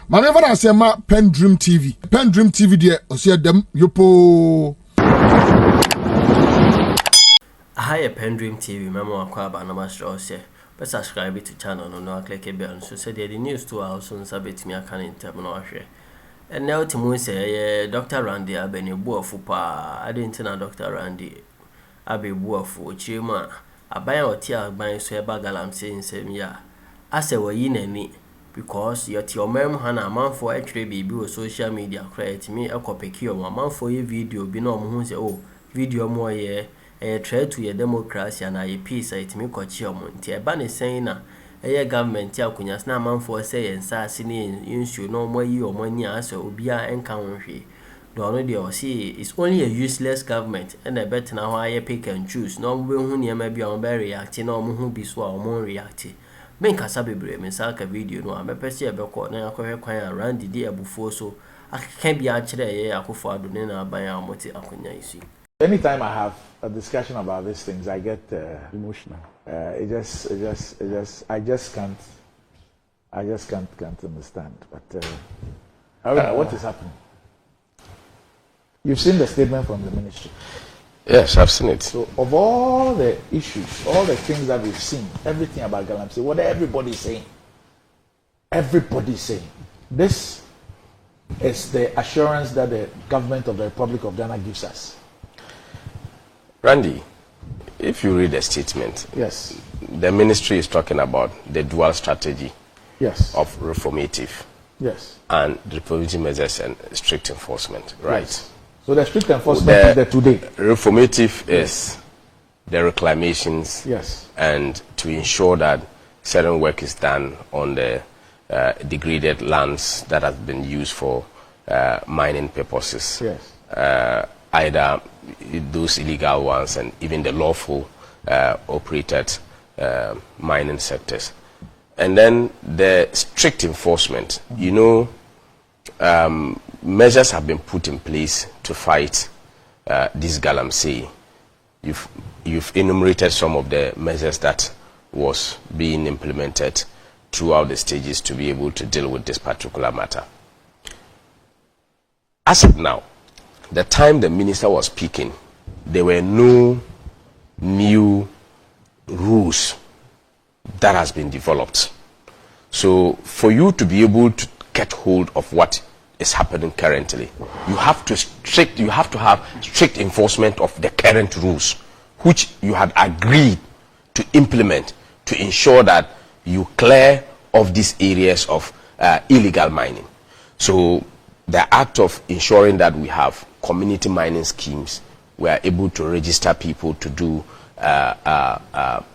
Manever I say ma PENDREAM TV. PENDREAM TV there osia dem yopo. Hi PENDREAM TV memo akwa ba na master say. But subscribe to channel no click a bell so say the news to our soon sabet me aka in term no ahwe. And now Timu say Dr. Randy abeni buafu pa adentina Dr. Randy abe buafu chima abaya oti agban so eba Galamsey nsem ya ase wayi nani because yoti omem ha na amanfo atwere bibi o social media create me ekopeki o amanfo ye video bi na omhu say oh video mo ye try to your democracy and a peace it me kwachi omo nti eba ne sen na government akunyas na amanfo say yensa ase ne insu no mo yi omo ni ase obia enka wonhwe do no dey o see it's only a useless government and I bet na how pick and choose no mo be hu ne ma bia o be react na omo hu bi so a omo react men kasa bebre men sa ka video no a mepese e be ko na akohwe kwan around the abufuo so aka bia kire ye akofo Addo ne na aban amoti akunya isi. Anytime I have a discussion about these things, I get emotional. I just can't understand. But what is happening? You've seen the statement from the ministry. Yes, I've seen it. So, of all the issues, all the things that we've seen, everything about Galamsey, what everybody's saying, this is the assurance that the government of the Republic of Ghana gives us. Randy, if you read the statement, yes, the ministry is talking about the dual strategy, yes, of reformative, yes, and reformative measures and strict enforcement, right? Yes. So the strict enforcement is there today. Reformative is the reclamations, yes, and to ensure that certain work is done on the degraded lands that have been used for mining purposes. Yes. Either those illegal ones and even the lawful operated mining sectors. And then the strict enforcement, you know, measures have been put in place to fight this Galamsey. You've enumerated some of the measures that was being implemented throughout the stages to be able to deal with this particular matter. As of now, the time the minister was speaking, there were no new rules that has been developed. So for you to be able to get hold of what is happening currently, you have to have strict enforcement of the current rules, which you had agreed to implement to ensure that you clear of these areas of illegal mining. So the act of ensuring that we have community mining schemes, we are able to register people to do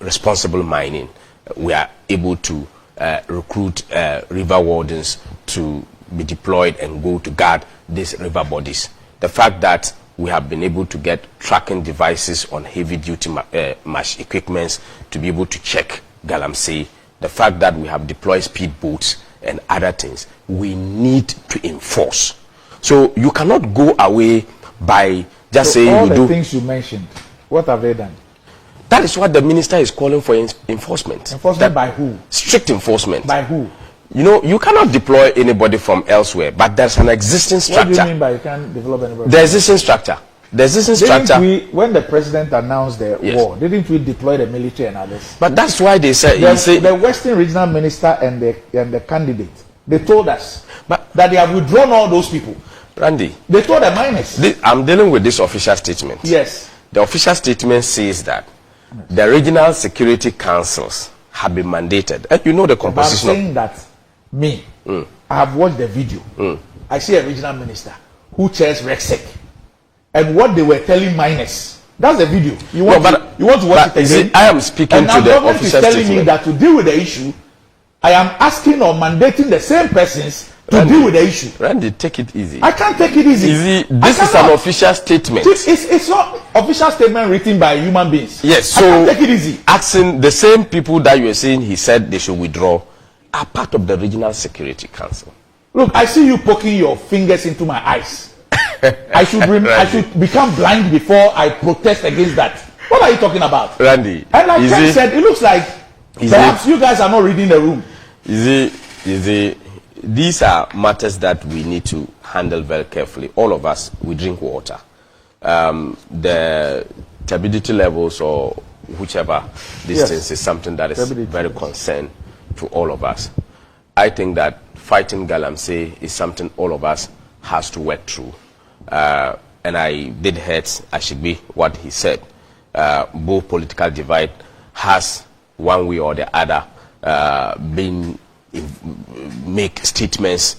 responsible mining. We are able to recruit river wardens to be deployed and go to guard these river bodies. The fact that we have been able to get tracking devices on heavy duty mash equipments to be able to check Galamsey, the fact that we have deployed speed boats and other things, we need to enforce. So you cannot go away by just saying all you the do things you mentioned. What have they done? That is what the minister is calling for enforcement. Enforcement by who? Strict enforcement. By who? You know, you cannot deploy anybody from elsewhere, but there's an existing structure. What do you mean by you can't develop anybody? The existing structure. The existing structure. When the president announced the war, didn't we deploy the military and others? But that's why they said the Western Regional Minister and the candidate, they told us that they have withdrawn all those people. Randy, they told the miners. I'm dealing with this official statement. Yes. The official statement says that the regional security councils have been mandated. And you know the composition. I'm saying that I have watched the video. I see a regional minister who chairs RECSEC. And what they were telling miners. That's the video. You want to watch it again? I am speaking to the official statement. And telling me that to deal with the issue, I am asking or mandating the same persons to deal with the issue. Randy, take it easy. I can't take it easy. This is an official statement. It's not official statement written by human beings. Yes, so I can't take it easy. Asking the same people that you are saying he said they should withdraw are part of the Regional Security Council. Look, I see you poking your fingers into my eyes. I should become blind before I protest against that. What are you talking about? Randy, and like Ken said, it looks like perhaps you guys are not reading the room. these are matters that we need to handle very carefully. All of us, we drink water. The turbidity levels or whichever distance is something that is very concerned to all of us. I think that fighting Galamsey is something all of us has to work through. And I did hear Ashigbi what he said. Both political divide has one way or the other make statements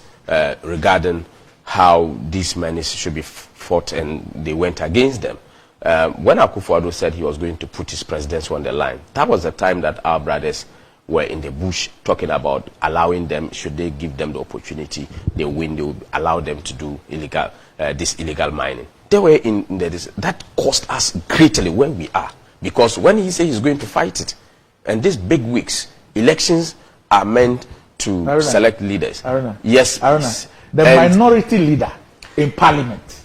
regarding how these menaces should be fought, and they went against them. When Akufo-Addo said he was going to put his presidency on the line, that was the time that our brothers were in the bush talking about allowing them, should they give them the opportunity, they win, they will allow them to do illegal, this illegal mining. They were in that cost us greatly where we are, because when he said he's going to fight it, and these big weeks, elections are meant to select leaders. Yes, the minority leader in parliament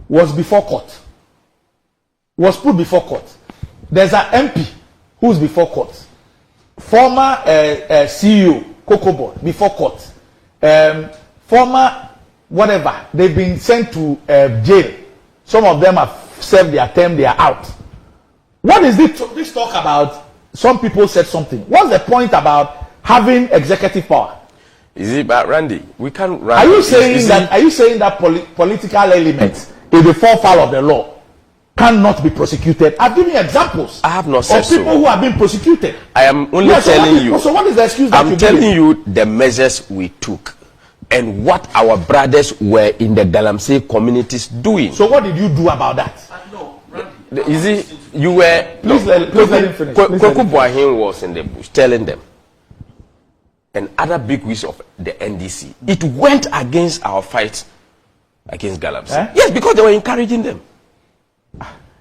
was before court, was put before court. There's an MP who's before court. Former CEO, Kokobo, before court. Former whatever, they've been sent to jail. Some of them have served their term, they are out. What is this talk about? Some people said something. What's the point about having executive power? Is it about Randy? We can't run. Are you saying that political elements in the forefowl of the law cannot be prosecuted? I've given you examples. I have not said of people who have been prosecuted. I am only telling you. So what is the excuse? I'm telling you the measures we took and what our brothers were in the Galamsey communities doing. So what did you do about that? No, Randy. Is it you were? Please let him finish. Kwaku Boahen was in the bush telling them, and other big wish of the NDC. It went against our fight against Galamsey. Yes, because they were encouraging them.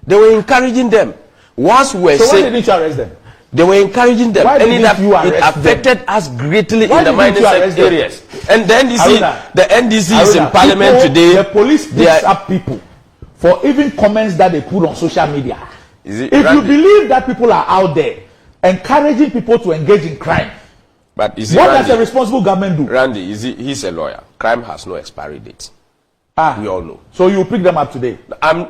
They were encouraging them. Once we were so saying, why didn't you arrest them? They were encouraging them. Why and it affected us greatly why in the mining areas. And the NDC is in parliament today. The police picks up people for even comments that they put on social media. If you believe that people are out there encouraging people to engage in crime, but what does a responsible government do? Randy, he's a lawyer. Crime has no expiry date. We all know. So you pick them up today.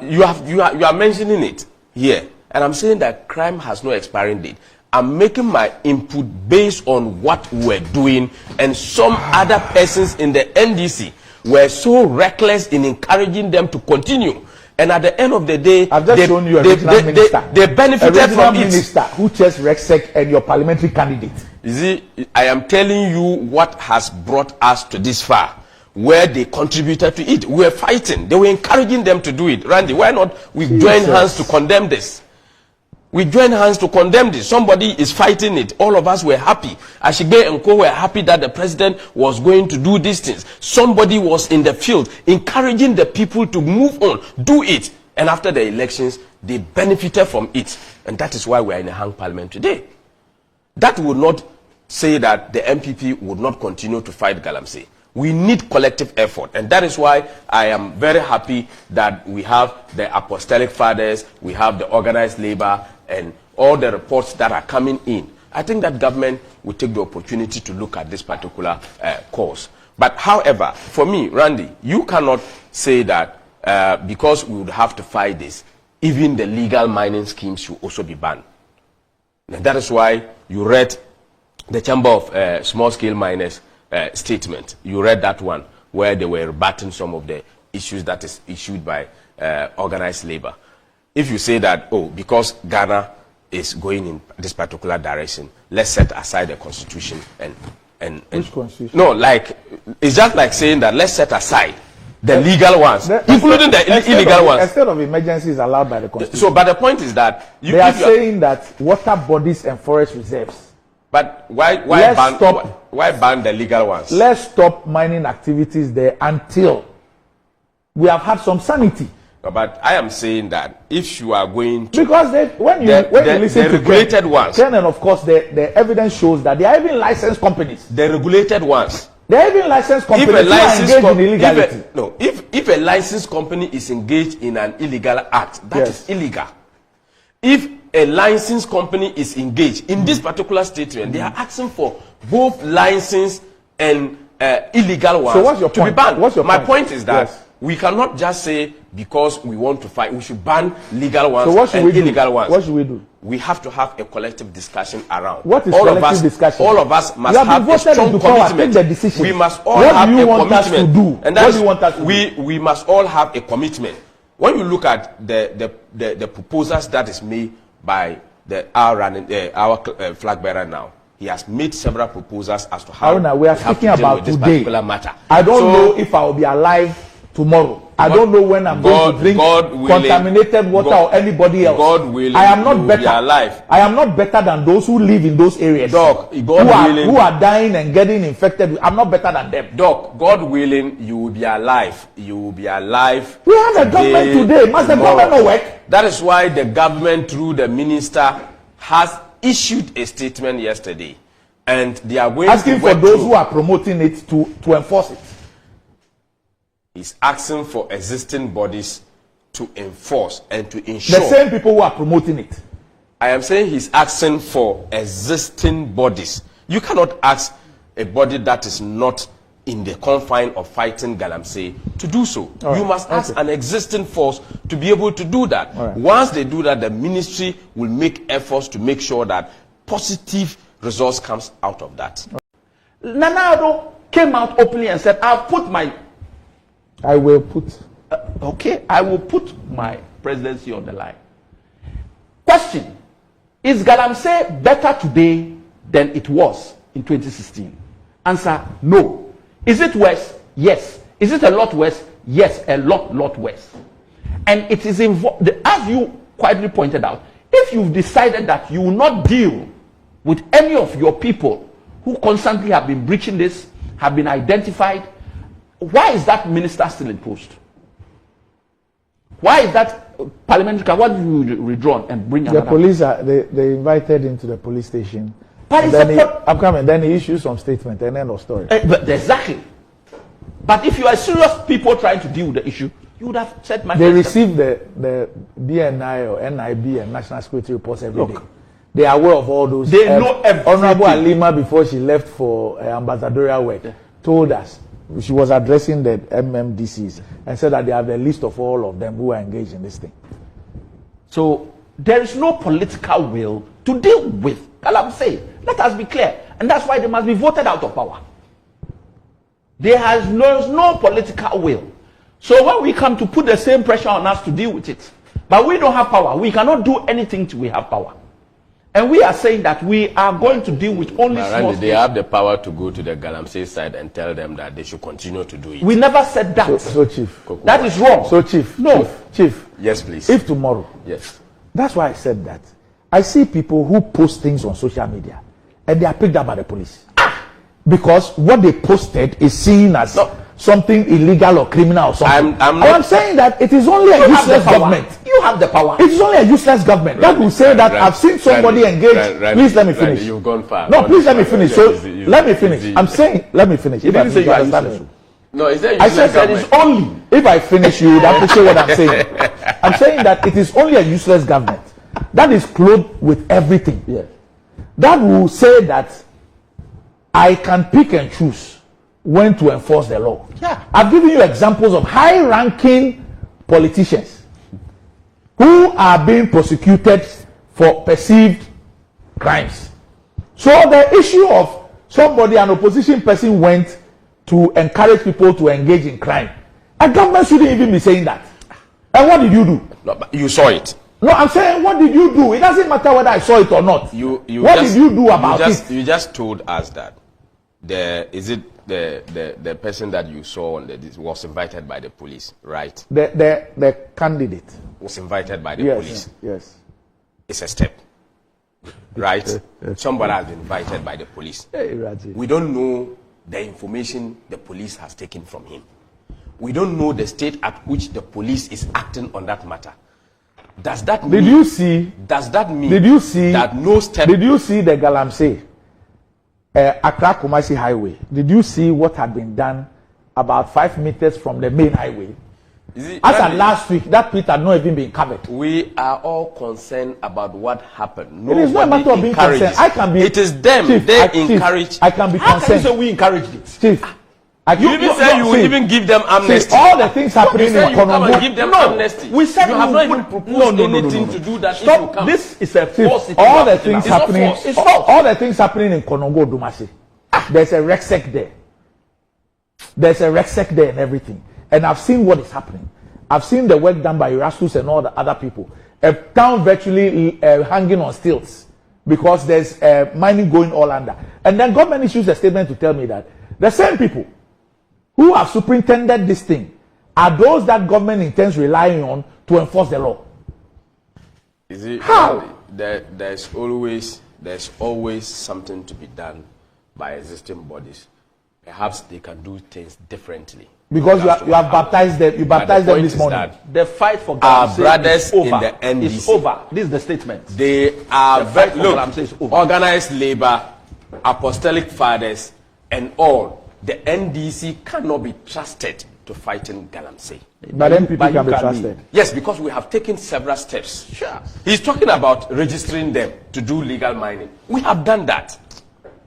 You are mentioning it here, and I'm saying that crime has no expiring date. I'm making my input based on what we're doing, and some other persons in the NDC were so reckless in encouraging them to continue. And at the end of the day, I've just shown you a regional minister. They benefited from it. Minister who chairs RECSEC and your parliamentary candidate. You see, I am telling you what has brought us to this far, where they contributed to it. We were fighting. They were encouraging them to do it. Randy, why not we join hands to condemn this? We join hands to condemn this. Somebody is fighting it. All of us were happy. Ashigbe and Co were happy that the president was going to do these things. Somebody was in the field encouraging the people to move on, do it. And after the elections, they benefited from it. And that is why we are in a hung parliament today. That would not say that the MPP would not continue to fight Galamsey. We need collective effort, and that is why I am very happy that we have the apostolic fathers, we have the organized labor, and all the reports that are coming in. I think that government will take the opportunity to look at this particular cause. But however, for me, Randy, you cannot say that because we would have to fight this, even the legal mining schemes should also be banned. And that is why you read the Chamber of Small-Scale Miners statement. You read that one where they were rebutting some of the issues that is issued by organized labor. If you say that, oh, because Ghana is going in this particular direction, let's set aside the constitution and which constitution? No, like it's just like saying that let's set aside the legal ones, including the illegal ones. A state of emergency is allowed by the constitution. So, but the point is that they are saying that water bodies and forest reserves. But why ban the legal ones? Let's stop mining activities there until we have had some sanity. But I am saying that if you are going to, because when you listen to regulated ones, and of course the evidence shows that they are even licensed companies. The regulated ones. They are even licensed companies who are engaged in illegality. If a licensed company is engaged in an illegal act, that is illegal. If a licensed company is engaged in this particular statement, they are asking for both license and illegal ones So what's your to point? be banned. What's your My point? point is that Yes. we cannot just say because we want to fight, we should ban legal ones So what should and we do? illegal ones. What should we do? We have to have a collective discussion around. What is all collective of us, discussion? All of us must You have have been a voted strong into power. commitment. Take the decision. We must all What have do you a want us to commitment. do? And What that's, do you want us to do? we must all have a commitment. When you look at the proposals that is made by our flag bearer now, he has made several proposals as to how Haruna, we are have speaking to deal about with this today. particular matter. I don't So, know if I will be alive tomorrow. I don't know when I'm going to drink God willing, contaminated water or anybody else. God willing, I am not you will better. be alive. I am not better than those who live in those areas. Doc, God willing, who are dying and getting infected. I'm not better than them. Doc, God willing, you will be alive. You will be alive. We have a government today. Must the government not work? That is why the government, through the minister, has issued a statement yesterday, and they are going Asking to for work those through. who are promoting it to enforce it. He's asking for existing bodies to enforce and to ensure. The same people who are promoting it. I am saying he's asking for existing bodies. You cannot ask a body that is not in the confine of fighting Galamsey to do so. Right. You must ask an existing force to be able to do that. Right. Once they do that, the ministry will make efforts to make sure that positive results comes out of that. Nana Addo came out openly and said, I've put my I will put. I will put my presidency on the line. Question: is Galamsey better today than it was in 2016? Answer: no. Is it worse? Yes. Is it a lot worse? Yes, a lot worse. And it is involved, as you quietly pointed out, if you've decided that you will not deal with any of your people who constantly have been breaching this, have been identified, why is that minister still in post? Why is that parliamentary? Why did you withdraw and bring another? The police they invited him to the police station. But And then I'm coming. Then he issued some statement and end of story. But exactly. But if you are serious people trying to deal with the issue, you would have said my. They receive the BNI or NIB and National Security reports every day. They are aware of all those. They know everything. Honorable Alima, before she left for ambassadorial work, told us she was addressing the MMDCs and said that they have a list of all of them who are engaged in this thing. So there is no political will to deal with Galamsey. Let us be clear, and that's why they must be voted out of power. There's no political will. So when we come to put the same pressure on us to deal with it, but we don't have power, we cannot do anything till we have power. And we are saying that we are going to deal with only small They have the power to go to the Galamsey side and tell them that they should continue to do it. We never said that. So Chief. That is wrong. So Chief. No. Chief. Yes, please. If tomorrow. Yes. That's why I said that. I see people who post things on social media and they are picked up by the police. Because what they posted is seen as something illegal or criminal or something. I'm saying that it is only a useless government. You have the power. It is only a useless government that will say that I've seen somebody engage. Please let me finish. You've gone far. No, please let me finish. So let me finish. I'm saying, let me finish. If I didn't say you are understand useless. me. No, is that I said that it's only. If I finish, you would appreciate what I'm saying. I'm saying that it is only a useless government that is clothed with everything. Yes. That will say that I can pick and choose when to enforce the law. Yeah. I've given you examples of high-ranking politicians who are being prosecuted for perceived crimes. So the issue of somebody, an opposition person, went to encourage people to engage in crime. A government shouldn't even be saying that. And what did you do? No, but you saw it. No, I'm saying, what did you do? It doesn't matter whether I saw it or not. What did you do about it? You just told us that the person that you saw was invited by the police, right? The candidate Was invited by the police. Yes. It's a step, right? Somebody has been invited by the police. Hey, Raji. We don't know the information the police has taken from him. We don't know the state at which the police is acting on that matter. Does that mean? Did you see? Does that mean? Did you see that no step? Did you see the Galamsey, Accra Kumasi highway? Did you see what had been done about 5 meters from the main highway? As at last week, that pit had not even been covered. We are all concerned about what happened. It is not a matter of being concerned. I can be. It is them. Chief, they encourage. I can be How can you concerned. say we encouraged it? Chief, You even said you will even give them amnesty. All the things happening in Konongo. Give them amnesty. We said you have not even proposed anything to do that. Stop. If you come. This is a false. All the things happening. All the things happening in Konongo Dumasi. There's a RECSEC there. There's a RECSEC there and everything. And I've seen what is happening. I've seen the work done by Usel3ss and all the other people. A town virtually hanging on stilts because there's mining going all under. And then government issues a statement to tell me that the same people who have superintended this thing are those that government intends relying on to enforce the law. Is it how? There's always something to be done by existing bodies. Perhaps they can do things differently. Because you have baptized them. You baptized them this morning. The fight for our brothers in the NDC. It's over. This is the statement. They are organized labor, apostolic fathers, and all. The NDC cannot be trusted to fight in Galamsey. But then people can be trusted. Yes, because we have taken several steps. Sure. He's talking about registering them to do legal mining. We have done that.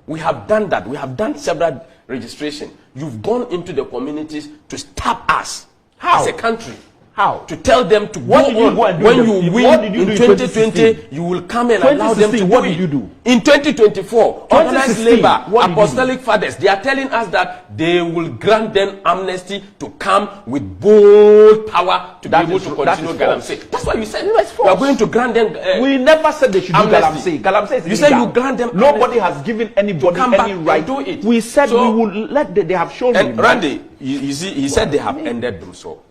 We have done that. We have done several registration. You've gone into the communities to stop us as a country. How? To tell them to what did you go and do when you win in 2020, you will come and allow them to what did you do? In 2024, organized labor, apostolic fathers, they are telling us that they will grant them amnesty to come with bold power to be able to continue Galamsey. That's why you said you are going to grant them. We never said they should do Galamsey. Galamsey is illegal. You said you grant them. Nobody has given anybody any right to do it. We said we will let they have shown. And Randy, you see, he said they have ended them so.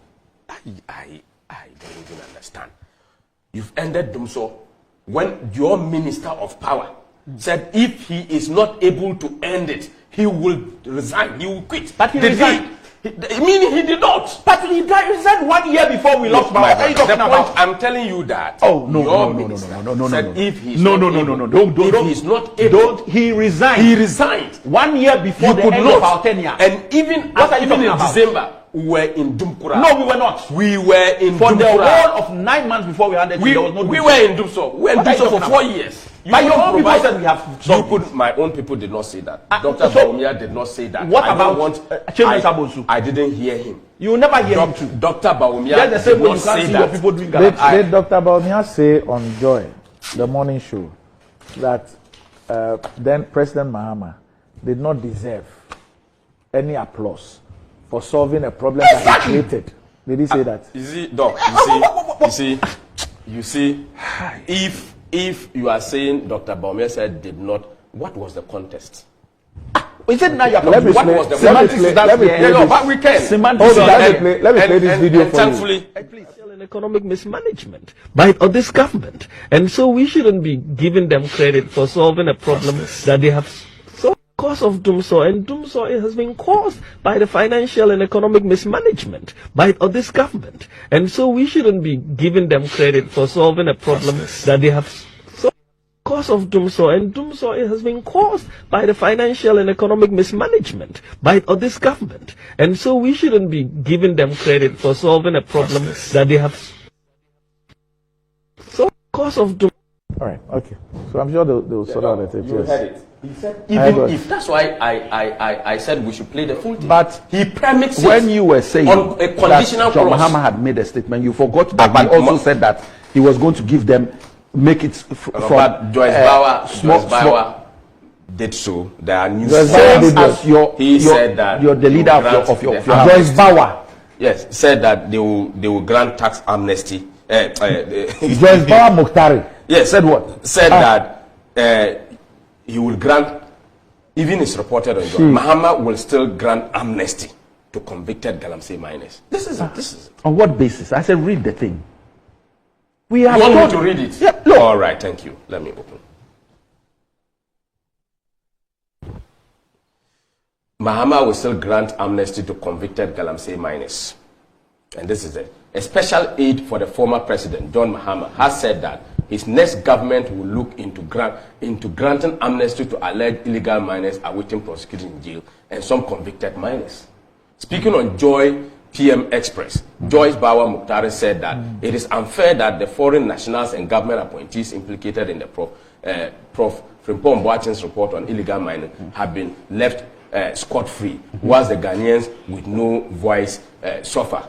I don't even understand. You've ended them so when your minister of power said if he is not able to end it, he will resign, he will quit. But he resigned. Meaning he did not. But he resigned 1 year before we lost power. I'm telling you that. Oh no, said if he's not able, don't. He resigned. He resigned 1 year before the end of our tenure. And even in December. We were in Dumkura. No, we were not. We were in for Dumkura. The whole of 9 months before we handed we were in Dumso. We were in Dumso for 4 years. But your own people said we have. My own people did not say that. Dr. Baumia did not say that. What about I didn't hear him. You will never hear him too. Dr. Baumia did not say that. Did Dr. Baumia say on Joy, the morning show, that then President Mahama did not deserve any applause for solving a problem that he created? Did he say that? You see, Doc, you see, if you are saying Dr. Baumia said did not, what was the context? Is it now you're let me play this video for you. Economic mismanagement by this government, and so we shouldn't be giving them credit for solving a problem that they have cause of Dumso, and Dumso has been caused by the financial and economic mismanagement by this government, and so we shouldn't be giving them credit for solving a problem that they have. So, cause of Dumso, and Dumso has been caused by the financial and economic mismanagement by this government, and so we shouldn't be giving them credit for solving a problem that they have. So, cause of Dumso. All right, okay. So I'm sure they'll sort out the tape. You heard it. He said even if that's why I said we should play the full thing. But he premixed when you were saying on a conditional that John Mahama had made a statement, you forgot that he also said that he was going to give them from Joyce Bauer did so. There are new same as he said that you're the leader of your Joyce Bauer. Yes, said that they will grant tax amnesty. Joyce Bauer Mokhtari. Yes, said what? Said that he will grant, even it's reported on John, Mahama will still grant amnesty to convicted Galamsey miners. This is it. On what basis? I said read the thing. We are you want me to read it? Yeah, look. All right, thank you. Let me open. Mahama will still grant amnesty to convicted Galamsey miners. And this is it. A special aide for the former president, John Mahama, has said that his next government will look into granting amnesty to alleged illegal miners awaiting prosecution in jail and some convicted miners. Speaking on Joy PM Express, Joyce Bauer Mokhtari said that it is unfair that the foreign nationals and government appointees implicated in the Prof. Frimpong Boateng's report on illegal mining have been left scot-free, whilst the Ghanaians with no voice suffer.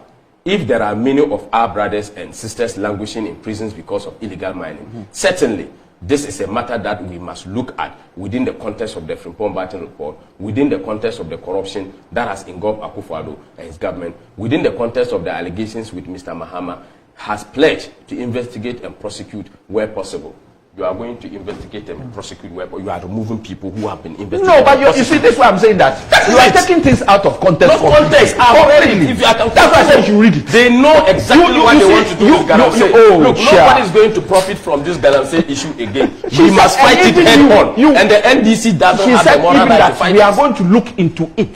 If there are many of our brothers and sisters languishing in prisons because of illegal mining, certainly this is a matter that we must look at within the context of the Frimpong Barton report, within the context of the corruption that has engulfed Akufo-Addo and his government, within the context of the allegations with Mr. Mahama, has pledged to investigate and prosecute where possible. You are going to investigate and prosecute where you are removing people who have been investigated. No, but you see, this is why I'm saying that. You are taking things out of context. Not context. If you are, that's why I said you read it. They know exactly what they want to do with Galamsey. Look, sure. nobody is going to profit from this Galamsey issue again. We She must said, fight it and head even on. you- And the NDC doesn't She have said the moral even right to that fight we are it. going to look into it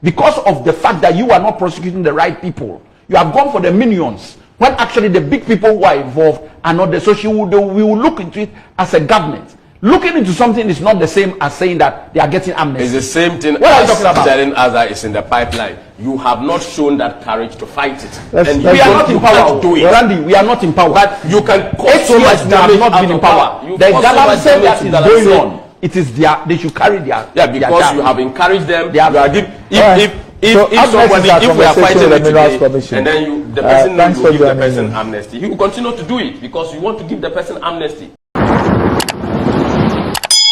because of the fact that you are not prosecuting the right people. You have gone for the minions when actually the big people who are involved are not there. So we will look into it as a government. Looking into something is not the same as saying that they are getting amnesty. It's the same thing What are you as talking about? telling us that it's in the pipeline. You have not shown that courage to fight it. We are not in power. Do it. Randy, we are not in power. But you can cause so much we have damage not out been in of power. You The cause so much Galamsey damage that to is Galamsey. going on, it is they should carry their because you have encouraged them. They have- You are give, So if somebody, amnesty is a if we are conversation fighting with it the Minerals today, Commission. and then the person Thanks will for give the joining person me. amnesty, he will continue to do it because you want to give the person amnesty.